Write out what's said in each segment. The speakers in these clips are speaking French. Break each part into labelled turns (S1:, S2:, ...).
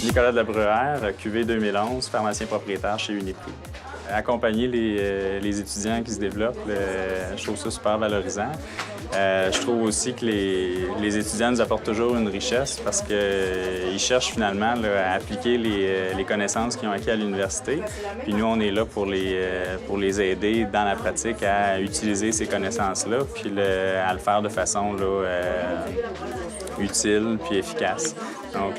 S1: Nicolas de la Bruyère, QV 2011, pharmacien propriétaire chez Uniprix. Accompagner les étudiants qui se développent, je trouve ça super valorisant. Je trouve aussi que les étudiants nous apportent toujours une richesse parce qu'ils cherchent finalement là, à appliquer les connaissances qu'ils ont acquises à l'université. Puis nous, on est là pour les aider dans la pratique à utiliser ces connaissances-là, puis à le faire de façon là, utile puis efficace. Donc,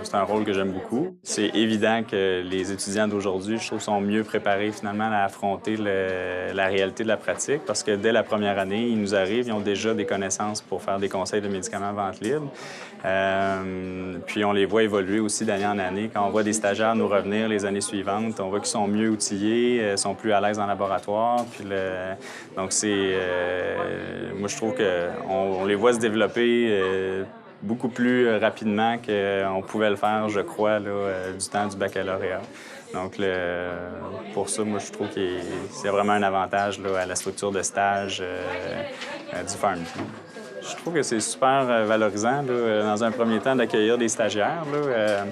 S1: c'est un rôle que j'aime beaucoup. C'est évident que les étudiants d'aujourd'hui, je trouve, sont mieux préparés finalement à affronter la réalité de la pratique parce que dès la première année, ils nous arrivent, ils ont déjà des connaissances pour faire des conseils de médicaments à vente libre. Puis on les voit évoluer aussi d'année en année. Quand on voit des stagiaires nous revenir les années suivantes, on voit qu'ils sont mieux outillés, sont plus à l'aise en laboratoire. Puis donc, moi, je trouve qu'on les voit se développer beaucoup plus rapidement qu'on pouvait le faire, je crois, là, du temps du baccalauréat. Donc, pour ça, moi, je trouve que c'est vraiment un avantage là, à la structure de stage du PharmQ. Je trouve que c'est super valorisant, là, dans un premier temps, d'accueillir des stagiaires. Là,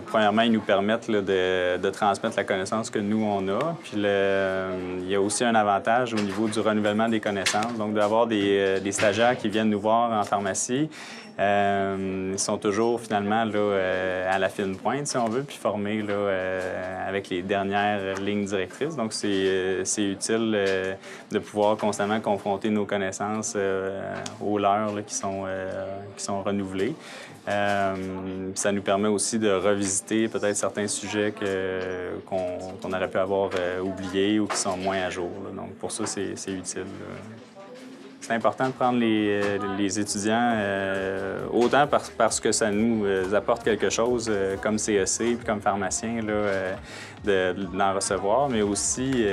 S1: premièrement, ils nous permettent là, de transmettre la connaissance que nous, on a. Puis il y a aussi un avantage au niveau du renouvellement des connaissances. Donc, d'avoir des stagiaires qui viennent nous voir en pharmacie, ils sont toujours finalement là, à la fine pointe, si on veut, puis formés là, avec les dernières lignes directrices. Donc, c'est utile de pouvoir constamment confronter nos connaissances aux leurs là, qui sont renouvelées. Ça nous permet aussi de revisiter peut-être certains sujets qu'on aurait pu avoir oubliés ou qui sont moins à jour. Là. Donc, pour ça, c'est utile. C'est important de prendre les étudiants autant parce que ça nous apporte quelque chose comme CEC et comme pharmacien d'en recevoir, mais aussi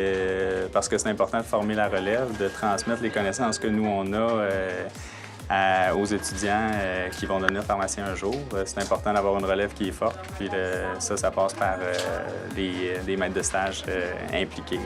S1: parce que c'est important de former la relève, de transmettre les connaissances que nous, on a aux étudiants qui vont devenir pharmaciens un jour. C'est important d'avoir une relève qui est forte, puis ça passe par des maîtres de stage impliqués.